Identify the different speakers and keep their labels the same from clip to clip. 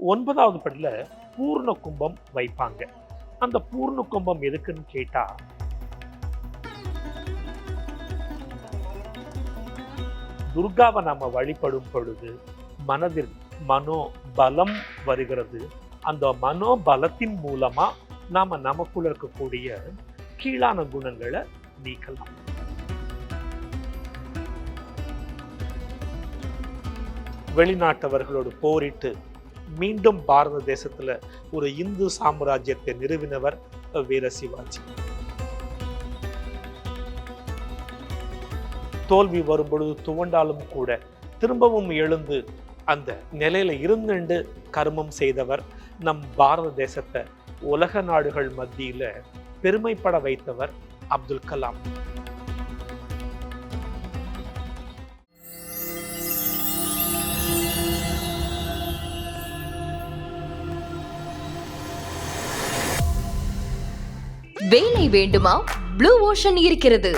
Speaker 1: 9வது படியில பூர்ண கும்பம் வைப்பாங்க. அந்த பூர்ண கும்பம் எதுக்குன்னு கேட்டா, துர்காவை நாம வழிபடும் பொழுது மனதில் மனோபலம் வருகிறது. அந்த மனோபலத்தின் மூலமா நாம நமக்குள்ள இருக்கக்கூடிய கீழான குணங்களை நீக்கலாம். வெளிநாட்டவர்களோடு போரிட்டு மீண்டும் பாரத தேசத்துல ஒரு இந்து சாம்ராஜ்யத்தை நிறுவினவர் வீர சிவாஜி. தோல்வி வரும் பொழுது துவண்டாலும் கூட திரும்பவும் எழுந்து அந்த நிலையில இருந்துண்டு கர்மம் செய்தவர். நம் பாரத தேசத்தை உலக நாடுகள் மத்தியில பெருமைப்பட வைத்தவர் அப்துல் கலாம்.
Speaker 2: வேலை வேண்டுமா? ப்ளூ ஓஷன் இருக்கிறது.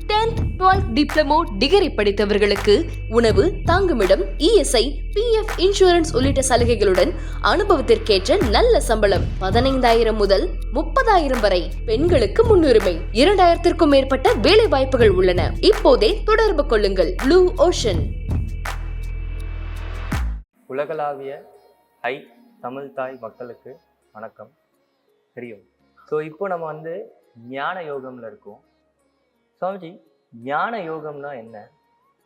Speaker 2: 10th 12th டிப்ளமோ டிகிரி படித்தவர்களுக்கு உணவு, தங்குமிடம், இஎஸ்ஐ, பிஎஃப் இன்சூரன்ஸ் உள்ளிட்ட சலுகைகளுடன் அனுபவத்திற்கேற்ற நல்ல சம்பளம் 15,000 முதல் 30,000 வரை. பெண்களுக்கு முன்னுரிமை. 2,000க்கும் மேற்பட்ட வேலை வாய்ப்புகள் உள்ளன. இப்போதே தொடர்பு கொள்ளுங்கள். Blue ocean.
Speaker 3: உலகளாவிய தமிழ் தாய் மக்களுக்கு வணக்கம். தெரியும். ஸோ இப்போ நம்ம ஞான யோகம்ல இருக்கோம். சுவாமிஜி, ஞான யோகம்னா என்ன?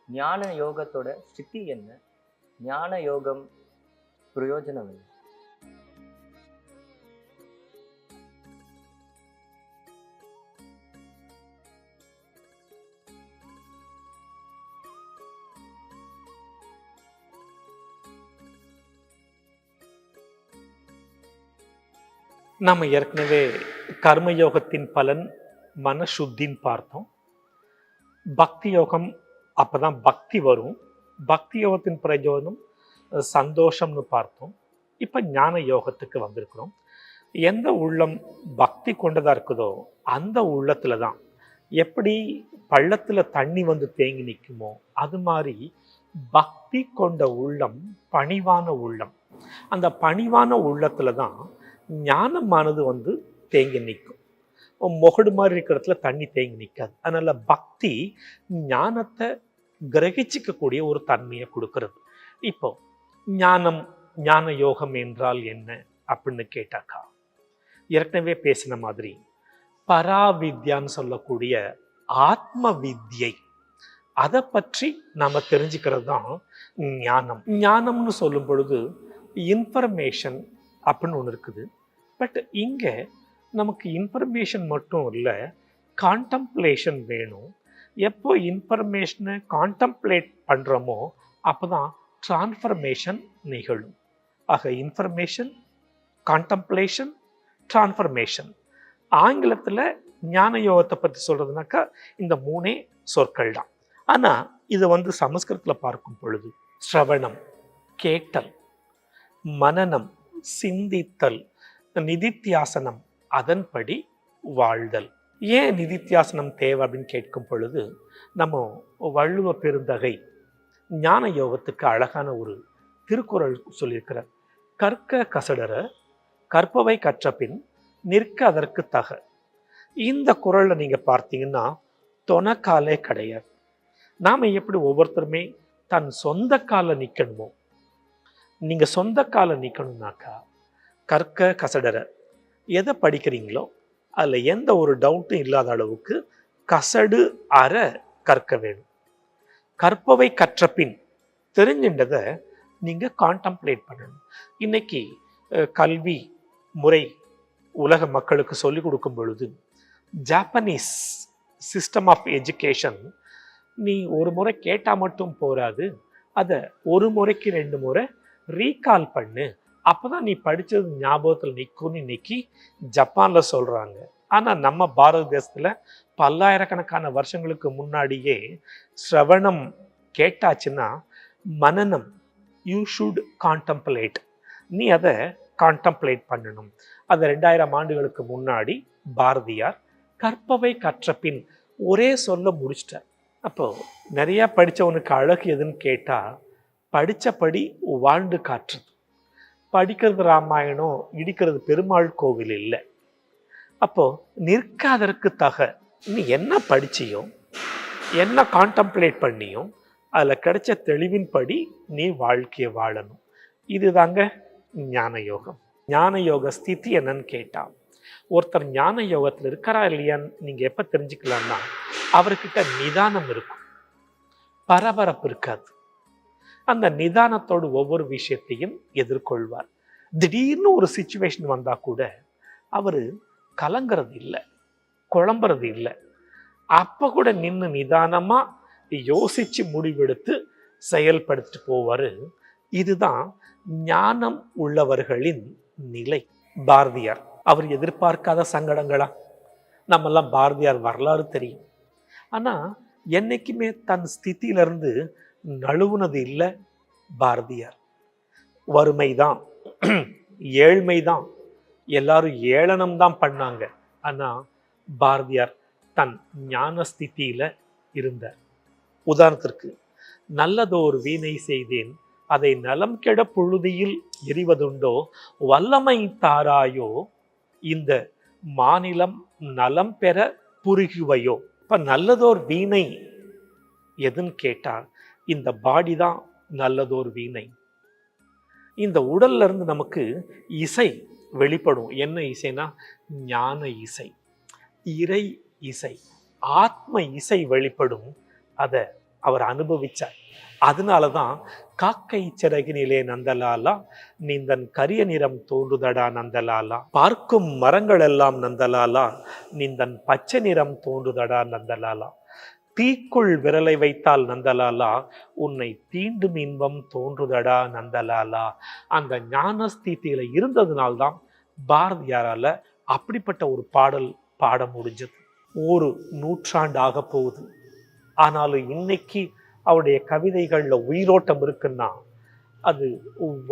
Speaker 3: ஞான யோகத்தோட ஸ்திதி என்ன? ஞான யோகம் பிரயோஜனம் என்ன?
Speaker 1: நாம ஏற்கனவே கர்மயோகத்தின் பலன் மனசுத்தின்னு பார்த்தோம். பக்தி யோகம் அப்பதான் பக்தி வரும். பக்தி யோகத்தின் பிரயோஜனம் சந்தோஷம்னு பார்த்தோம். இப்ப ஞான யோகத்துக்கு வந்திருக்கிறோம். எந்த உள்ளம் பக்தி கொண்டதா இருக்குதோ அந்த உள்ளத்துல தான் எப்படி பள்ளத்துல தண்ணி வந்து தேங்கி நிற்குமோ அது மாதிரி பக்தி கொண்ட உள்ளம் பணிவான உள்ளம். அந்த பணிவான உள்ளத்துல தான் ஞானமானது தேங்கி நிற்கும். முகடு மாதிரி இருக்கிற இடத்துல தண்ணி தேங்கி நிற்காது. அதனால பக்தி ஞானத்தை கிரகிச்சிக்கக்கூடிய ஒரு தன்மையை கொடுக்கிறது. இப்போ ஞான யோகம் என்றால் என்ன அப்படின்னு கேட்டாக்கா, ஏற்கனவே பேசின மாதிரி பராவித்யான்னு சொல்லக்கூடிய ஆத்ம வித்யை, அதை பற்றி நாம தெரிஞ்சுக்கிறது தான் ஞானம். ஞானம்னு சொல்லும் பொழுது இன்ஃபர்மேஷன் அப்படின்னு ஒன்று இருக்குது. பட் இங்க நமக்கு இன்ஃபர்மேஷன் மட்டும் இல்லை, கான்டம்ப்ளேஷன் வேணும். எப்போ இன்ஃபர்மேஷனை கான்டம்ப்ளேட் பண்றோமோ அப்போதான் டிரான்ஸ்ஃபர்மேஷன் நிகழும். ஆக இன்ஃபர்மேஷன், கான்டம்ப்ளேஷன், டிரான்ஸ்ஃபர்மேஷன். ஆங்கிலத்துல ஞான யோகத்தை பற்றி சொல்றதுனாக்கா இந்த 3 சொற்கள் தான். ஆனா இது சமஸ்கிருதத்துல பார்க்கும் பொழுது ஸ்ரவணம், கேட்டல், மனனம், சிந்தித்தல், நிதித்தியாசனம், அதன்படி வாழ்தல். ஏன் நிதித்தியாசனம் தேவை அப்படின்னு கேட்கும் பொழுது நம்ம வள்ளுவ பெருந்தகை ஞான யோகத்துக்கு அழகான ஒரு திருக்குறள் சொல்லியிருக்கிறார். கற்க கசடர கற்பவை கற்ற பின் நிற்க அதற்கு தக. இந்த குறள்ல நீங்க பார்த்தீங்கன்னா தொணக்காலே கிடையாது. நாம எப்படி ஒவ்வொருத்தருமே தன் சொந்த கால நிக்கணுமோ, நீங்க சொந்த கால நிக்கணும்னாக்கா கற்க கசடர எதை படிக்கிறீங்களோ அதுல எந்த ஒரு டவுட்டும் இல்லாத அளவுக்கு கசடு அற கற்க வேணும். கற்பவை கற்ற பின் தெரிஞ்சின்றதை நீங்க கான்டம்ப்ளேட் பண்ணணும். இன்னைக்கு கல்வி முறை உலக மக்களுக்கு சொல்லிக் கொடுக்கும் பொழுது ஜாப்பனீஸ் சிஸ்டம் ஆஃப் எஜுகேஷன், நீ ஒரு முறை கேட்டா மட்டும் போராது, அதை ஒரு முறைக்கு 2 முறை ரீகால் பண்ணு, அப்பதான் நீ படிச்சது ஞாபகத்தில் நிற்கும்னு இன்னைக்கு ஜப்பான்ல சொல்றாங்க. ஆனா நம்ம பாரத தேசத்துல பல்லாயிரக்கணக்கான வருஷங்களுக்கு முன்னாடியே ஸ்ரவணம் கேட்டாச்சுன்னா மனனம், யூ ஷுட் கான்டம்ப்ளேட், நீ அதை கான்டம்ப்ளேட் பண்ணணும். அதை 2000 ஆண்டுகளுக்கு முன்னாடி பாரதியார் கற்பவை கற்ற பின் ஒரே சொல்ல முடிச்சிட்டார். அப்போ நிறைய படிச்சவனுக்கு அழகு எதுன்னு கேட்டா படிச்சபடி வாழ்ந்து காட்டுறது. படிக்கிறது ராமாயணம், இடிக்கிறது பெருமாள் கோவில் இல்லை. அப்போ நிற்காதற்கு தக நீ என்ன படிச்சியோ, என்ன கான்டம்ப்ளேட் பண்ணியோ, அதில் கிடைச்ச தெளிவின்படி நீ வாழ்க்கையை வாழணும். இதுதாங்க ஞான யோகம். ஞான யோக ஸ்திதி என்னன்னு கேட்டா, ஒருத்தர் ஞான யோகத்தில் இருக்கிறா இல்லையான்னு நீங்க எப்ப தெரிஞ்சுக்கலாம்னா, அவர்கிட்ட நிதானம் இருக்கும், பரபரப்பு இருக்காது. அந்த நிதானத்தோடு ஒவ்வொரு விஷயத்தையும் எதிர்கொள்வார். திடீர்னு ஒரு சிச்சுவேஷன் வந்தா கூட அவரு கலங்கிறது இல்லை, குழம்புறது இல்லை. அப்ப கூட நின்று நிதானமா யோசிச்சு முடிவெடுத்து செயல்படுத்திட்டு போவாரு. இதுதான் ஞானம் உள்ளவர்களின் நிலை. பாரதியார், அவர் எதிர்பார்க்காத சங்கடங்களா? நம்மெல்லாம் பாரதியார் வரலாறு தெரியும். ஆனா என்னைக்குமே தன் ஸ்திதியிலிருந்து நழுவுனது இல்லை பாரதியார். வறுமைதான், ஏழ்மைதான், எல்லாரும் ஏளனம் தான் பண்ணாங்க. ஆனா பாரதியார் தன் ஞான ஸ்திதியில இருந்தார். உதாரணத்திற்கு, நல்லதோர் வீணை செய்தேன், அதை நலம் கெட புழுதியில் எறிவதுண்டோ, வல்லமை தாராயோ, இந்த மாநிலம் நலம் பெற புரிகுவையோ. இப்ப நல்லதோர் வீணை எதுன்னு கேட்டா, இந்த பாடி தான் நல்லதோர் வீணை. இந்த உடல்ல இருந்து நமக்கு இசை வெளிப்படும். என்ன இசைனா? ஞான இசை, இறை இசை, ஆத்ம இசை வெளிப்படும். அதை அவர் அனுபவிச்சார். அதனாலதான் காக்கை சிறகினிலே நந்தலாலா, நீந்தன் கரிய நிறம் தோன்றுதடா நந்தலாலா, பார்க்கும் மரங்கள் எல்லாம் நந்தலாலா, நீந்தன் பச்சை நிறம் தோன்றுதடா நந்தலாலா, தீக்குள் விரலை வைத்தால் நந்தலாலா, உன்னை தீண்டும் இன்பம் தோன்றுதடா நந்தலாலா. அந்த ஞான ஸ்திதியில இருந்ததுனால்தான் பாரதியாரால அப்படிப்பட்ட ஒரு பாடல் பாட முடிஞ்சது. ஒரு நூற்றாண்டு ஆக போகுது. ஆனாலும் இன்னைக்கு அவருடைய கவிதைகள்ல உயிரோட்டம் இருக்குன்னா அது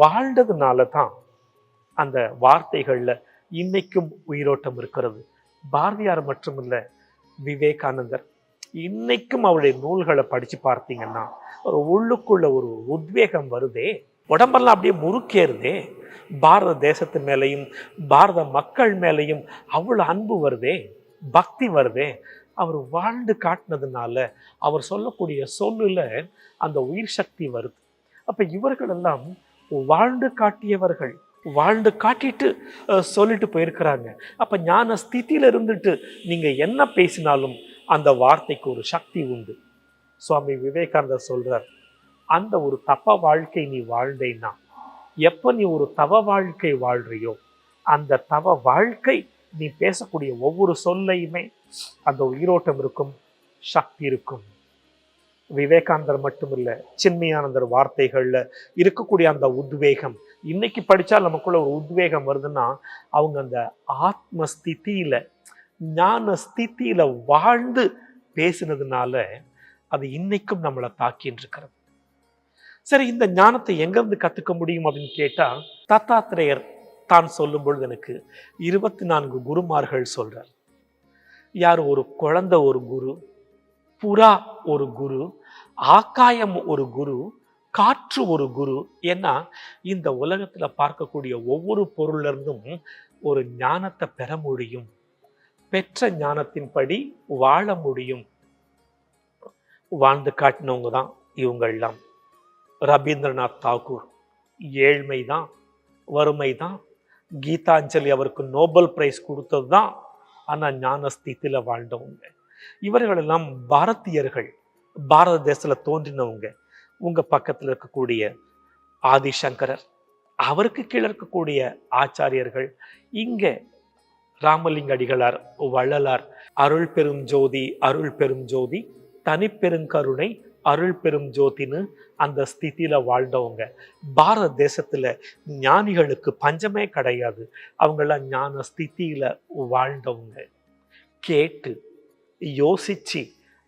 Speaker 1: வாழ்ந்ததுனால தான் அந்த வார்த்தைகள்ல இன்னைக்கும் உயிரோட்டம் இருக்கிறது. பாரதியார் மட்டுமில்ல, விவேகானந்தர், இன்னைக்கும் அவருடைய நூல்களை படிச்சு பார்த்தீங்கன்னா ஒரு உள்ளுக்குள்ள ஒரு உத்வேகம் வருதே, உடம்பெல்லாம் அப்படியே முறுக்கேறுதே. பாரத தேசத்து மேலையும் பாரத மக்கள் மேலையும் அவ்வளவு அன்பு வருதே, பக்தி வருதே. அவர் வாழ்ந்து காட்டினதுனால அவர் சொல்லக்கூடிய சொல்லுல அந்த உயிர் சக்தி வருது. அப்ப இவர்கள் எல்லாம் வாழ்ந்து காட்டியவர்கள், வாழ்ந்து காட்டிட்டு சொல்லிட்டு போயிருக்கிறாங்க. அப்ப ஞான ஸ்திதியில இருந்துட்டு நீங்க என்ன பேசினாலும் அந்த வார்த்தைக்கு ஒரு சக்தி உண்டு. சுவாமி விவேகானந்தர் சொல்றார், அந்த ஒரு தப்ப வாழ்க்கை நீ வாழ்ந்தேன்னா, எப்ப நீ ஒரு தவ வாழ்க்கை வாழ்றியோ, அந்த தவ வாழ்க்கை நீ பேசக்கூடிய ஒவ்வொரு சொல்லையுமே அந்த உயிரோட்டம் இருக்கும், சக்தி இருக்கும். விவேகானந்தர் மட்டுமில்ல, சின்மயானந்தர் வார்த்தைகள்ல இருக்கக்கூடிய அந்த உத்வேகம், இன்னைக்கு படிச்சா நமக்குள்ள ஒரு உத்வேகம் வருதுன்னா அவங்க அந்த ஆத்ம ஸ்திதியில, ஞான ஸ்திதியில வாழ்ந்து பேசினதுனால அது இன்னைக்கும் நம்மளை தாக்கின்னு இருக்கிறது. சரி, இந்த ஞானத்தை எங்கிருந்து கத்துக்க முடியும் அப்படின்னு கேட்டா, தத்தாத்திரேயர் தான் சொல்லும் பொழுது எனக்கு 24 குருமார்கள் சொல்றார். யார்? ஒரு குழந்தை ஒரு குரு, புறா ஒரு குரு, ஆகாயம் ஒரு குரு, காற்று ஒரு குரு. ஏன்னா இந்த உலகத்துல பார்க்கக்கூடிய ஒவ்வொரு பொருள்ல இருந்தும் ஒரு ஞானத்தை பெற முடியும், பெற்ற ஞானத்தின்படி வாழ முடியும். வாழ்ந்து காட்டினவங்க தான் இவங்கெல்லாம். ரவீந்திரநாத் தாகூர் ஏழ்மைதான், வறுமைதான். கீதாஞ்சலி அவருக்கு நோபல் பிரைஸ் கொடுத்தது தான், ஆனா ஞான ஸ்திதியில வாழ்ந்தவங்க. இவர்களெல்லாம் பாரதியர்கள், பாரத தேசத்துல தோன்றினவங்க. உங்க பக்கத்துல இருக்கக்கூடிய ஆதிசங்கரர், அவருக்கு கீழே இருக்கக்கூடிய ஆச்சாரியர்கள், இங்க ராமலிங்க அடிகளார், வள்ளலார், அருள் பெரும் ஜோதி, அருள் பெரும் ஜோதி, தனிப்பெருங்கருணை, அருள் பெரும் ஜோதின்னு அந்த ஸ்திதியில வாழ்ந்தவங்க. பாரத தேசத்துல ஞானிகளுக்கு பஞ்சமே கிடையாது. அவங்கெல்லாம் ஞான ஸ்திதியில வாழ்ந்தவங்க. கேட்டு யோசிச்சு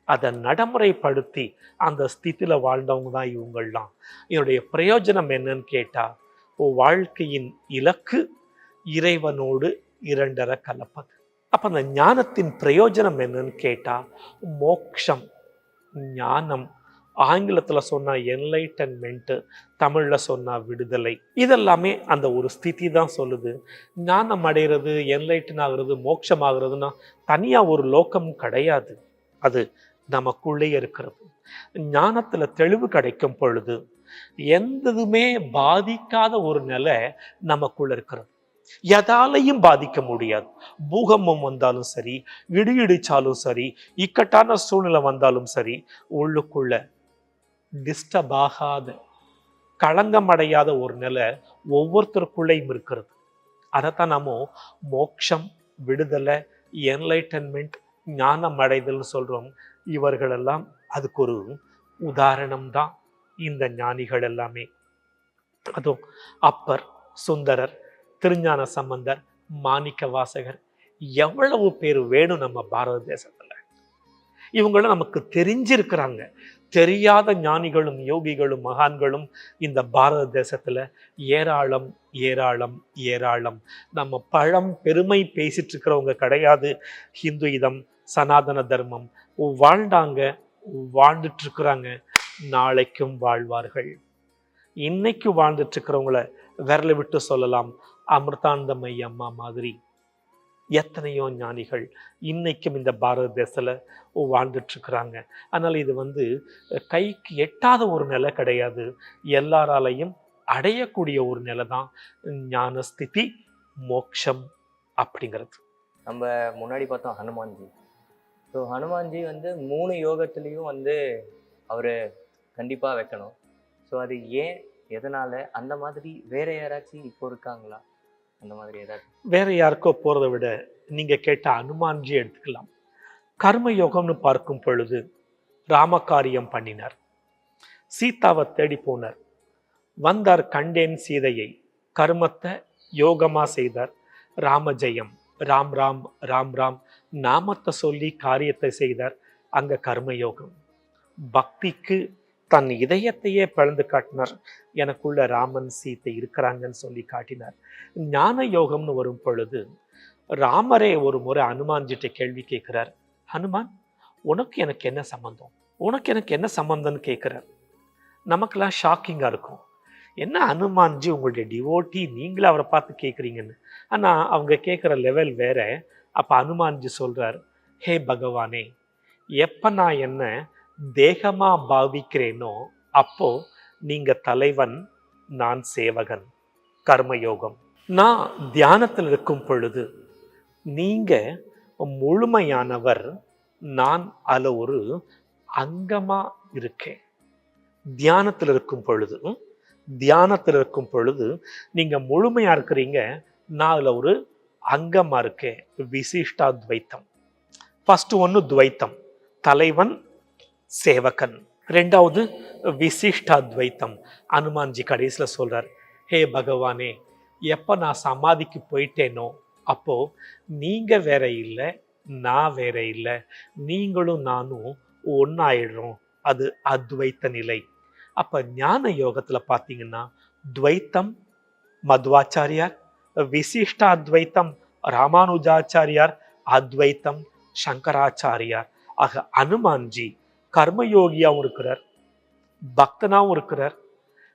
Speaker 1: அதை நடைமுறைப்படுத்தி அந்த ஸ்திதியில வாழ்ந்தவங்க தான் இவங்கெல்லாம். என்னுடைய பிரயோஜனம் என்னன்னு கேட்டா, வாழ்க்கையின் இலக்கு இறைவனோடு இரண்டரை கலப்பது. அப்ப அந்த ஞானத்தின் பிரயோஜனம் என்னன்னு கேட்டா, மோக்ஷம், ஞானம், ஆங்கிலத்துல சொன்னா என்லைட்டன்மெண்ட், தமிழ்ல சொன்னா விடுதலை. இதெல்லாமே அந்த ஒரு ஸ்திதி தான் சொல்லுது. ஞானம் அடைகிறது, என்லைட்டன் ஆகுறது, மோட்சம் ஆகுறதுன்னா தனியா ஒரு லோகம் கிடையாது. அது நமக்குள்ளே இருக்கிறது. ஞானத்துல தெளிவு கிடைக்கும் பொழுது எந்ததுமே பாதிக்காத ஒரு நிலை நமக்குள்ள இருக்கிறது. எதாலையும் பாதிக்க முடியாது. பூகம்பம் வந்தாலும் சரி, இடி இடிச்சாலும் சரி, இக்கட்டான சூழ்நிலை வந்தாலும் சரி, உள்ளுக்குள்ள டிஸ்டர்ப் ஆகாத, களங்கம் அடையாத ஒரு நிலை ஒவ்வொருத்தருக்குள்ளேயும் இருக்கிறது. அதைத்தான் நாம மோட்சம், விடுதலை, என்லைட்டன்மெண்ட், ஞானம் அடைதல் சொல்றோம். இவர்களெல்லாம் அதுக்கு ஒரு உதாரணம் தான் இந்த ஞானிகள் எல்லாமே. அதுவும் அப்பர், சுந்தரர், திருஞான சம்பந்தர், மாணிக்க வாசகர், எவ்வளவு பேர் வேணும் நம்ம பாரத தேசத்துல. இவங்களும் நமக்கு தெரிஞ்சிருக்கிறாங்க. தெரியாத ஞானிகளும் யோகிகளும் மகான்களும் இந்த பாரத தேசத்துல ஏராளம் ஏராளம் ஏராளம். நம்ம பழம் பெருமை பேசிட்டு இருக்கிறவங்க கிடையாது. ஹிந்துயிதம், சனாதன தர்மம் வாழ்ந்தாங்க, வாழ்ந்துட்டு இருக்கிறாங்க, நாளைக்கும் வாழ்வார்கள். இன்னைக்கு வாழ்ந்துட்டு இருக்கிறவங்கள விரல விட்டு சொல்லலாம். அமிர்தானந்தமயி அம்மா மாதிரி எத்தனையோ ஞானிகள் இன்னைக்கும் இந்த பாரத தேசத்துல வாழ்ந்துட்டு இருக்கிறாங்க. அதனால இது கைக்கு எட்டாத ஒரு நிலை கிடையாது. எல்லாராலையும் அடையக்கூடிய ஒரு நிலை தான் ஞானஸ்திதி, மோட்சம் அப்படிங்கிறது.
Speaker 3: நம்ம முன்னாடி பார்த்தோம் ஹனுமான்ஜி. ஸோ ஹனுமான்ஜி 3 யோகத்துலேயும் அவர் கண்டிப்பாக வைக்கணும். ஸோ அது ஏன், எதனால், அந்த மாதிரி வேற யாராச்சும் இப்போ இருக்காங்களா? அந்த மாதிரி ஏதாச்சும்
Speaker 1: வேற யாருக்கோ போறதை விட நீங்க கேட்ட ஹனுமான்ஜி எடுத்துக்கலாம். கர்ம யோகம்னு பார்க்கும் பொழுது ராமகாரியம் பண்ணினார், சீதாவை தேடி போனார், வந்தார், கண்டேன் சீதையை, கர்மத்தை யோகமா செய்தார். ராமஜெயம், ராம் ராம் ராம் ராம் நாமத்தை சொல்லி காரியத்தை செய்தார். அங்க கர்மயோகம். பக்திக்கு தன் இதயத்தையே பிளந்து காட்டினார். எனக்குள்ள ராமன் சீத்தை இருக்கிறாங்கன்னு சொல்லி காட்டினார். ஞான யோகம்னு வரும் பொழுது ராமரே ஒரு முறை ஹனுமான்ஜிட்ட கேள்வி கேட்கிறார். ஹனுமான், உனக்கு எனக்கு என்ன சம்பந்தம், உனக்கு எனக்கு என்ன சம்பந்தம்னு கேட்கிறார். நமக்கெல்லாம் ஷாக்கிங்கா இருக்கும். என்ன ஹனுமான்ஜி உங்களுடைய டிவோட்டி, நீங்களே அவரை பார்த்து கேட்குறீங்கன்னு. ஆனா அவங்க கேட்குற லெவல் வேற. அப்ப ஹனுமான்ஜி சொல்றார், ஹே பகவானே, எப்ப நான் என்ன தேகமா பாவிக்கிறேனோ அப்போ நீங்க தலைவன், நான் சேவகன். கர்மயோகம். நான் தியானத்தில் இருக்கும் பொழுது நீங்க முழுமையானவர், நான் அதுல ஒரு அங்கமா இருக்கேன். தியானத்தில் இருக்கும் பொழுது நீங்க முழுமையா இருக்கிறீங்க, நான் அதுல ஒரு அங்கமா இருக்கேன். விசிஷ்டாத்வைத்தம். ஃபர்ஸ்ட் ஒன்னு துவைத்தம், தலைவன் சேவகன். ரெண்டாவது விசிஷ்டாத்வைத்தம். ஹனுமான்ஜி கடைசியில சொல்றார், ஹே பகவானே, எப்ப நான் சமாதிக்கு போயிட்டேனோ அப்போ நீங்க வேற இல்லை, நான் வேற இல்லை, நீங்களும் நானும் ஒன்னாயிடுறோம். அது அத்வைத்த நிலை. அப்ப ஞான யோகத்துல பாத்தீங்கன்னா துவைத்தம் மத்வாச்சாரியார், விசிஷ்டாத்வைத்தம் ராமானுஜாச்சாரியார், அத்வைத்தம் சங்கராச்சாரியார். ஆக ஹனுமான்ஜி கர்மயோகியாவும் இருக்கிறார், பக்தனாவும் இருக்கிறார்,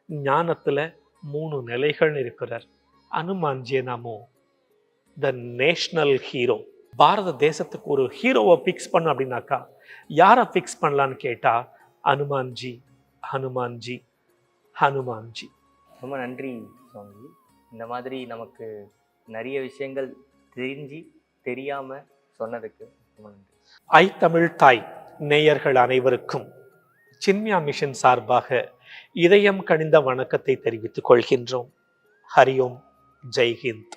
Speaker 1: ஞானத்துல 3 நிலைகள் இருக்கிறார். ஹனுமான்ஜியை நாமோ த நேஷனல் ஹீரோ. பாரத தேசத்துக்கு ஒரு ஹீரோவை பிக்ஸ் பண்ண அப்படின்னாக்கா யாரை பிக்ஸ் பண்ணலான்னு கேட்டா ஹனுமான்ஜி, ஹனுமான்ஜி, ஹனுமான்ஜி.
Speaker 3: ரொம்ப நன்றி சுவாமிஜி. இந்த மாதிரி நமக்கு நிறைய விஷயங்கள் தெரியாம சொன்னதுக்கு ரொம்ப நன்றி.
Speaker 1: ஐ தமிழ் தாய் நேயர்கள் அனைவருக்கும் சின்மயா மிஷன் சார்பாக இதயம் கனிந்த வணக்கத்தை தெரிவித்துக் கொள்கின்றோம். ஹரியோம், ஜெய்ஹிந்த்.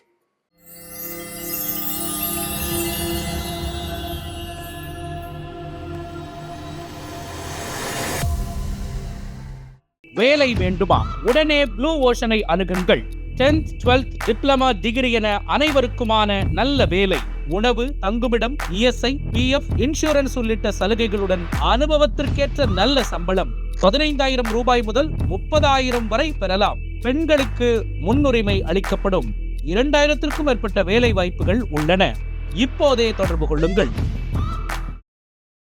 Speaker 4: வேலை வேண்டுமா? உடனே ப்ளூ ஓஷனை அணுகுங்கள். 10th 12th டிப்ளமா டிகிரி என அனைவருக்குமான நல்ல வேலை, உணவு, தங்குமிடம், இஎஸ்ஐ, பிஎஃப், இன்சூரன்ஸ் உள்ளிட்ட சலுகைகளுடன் அனுபவத்திற்கேற்ற நல்ல சம்பளம். 15,000 ரூபாய் முதல் 30,000 வரை பெறலாம். பெண்களுக்கு முன்னுரிமை அளிக்கப்படும். 2,000க்கும் மேற்பட்ட வேலை வாய்ப்புகள் உள்ளன. இப்போதே தொடர்பு கொள்ளுங்கள்.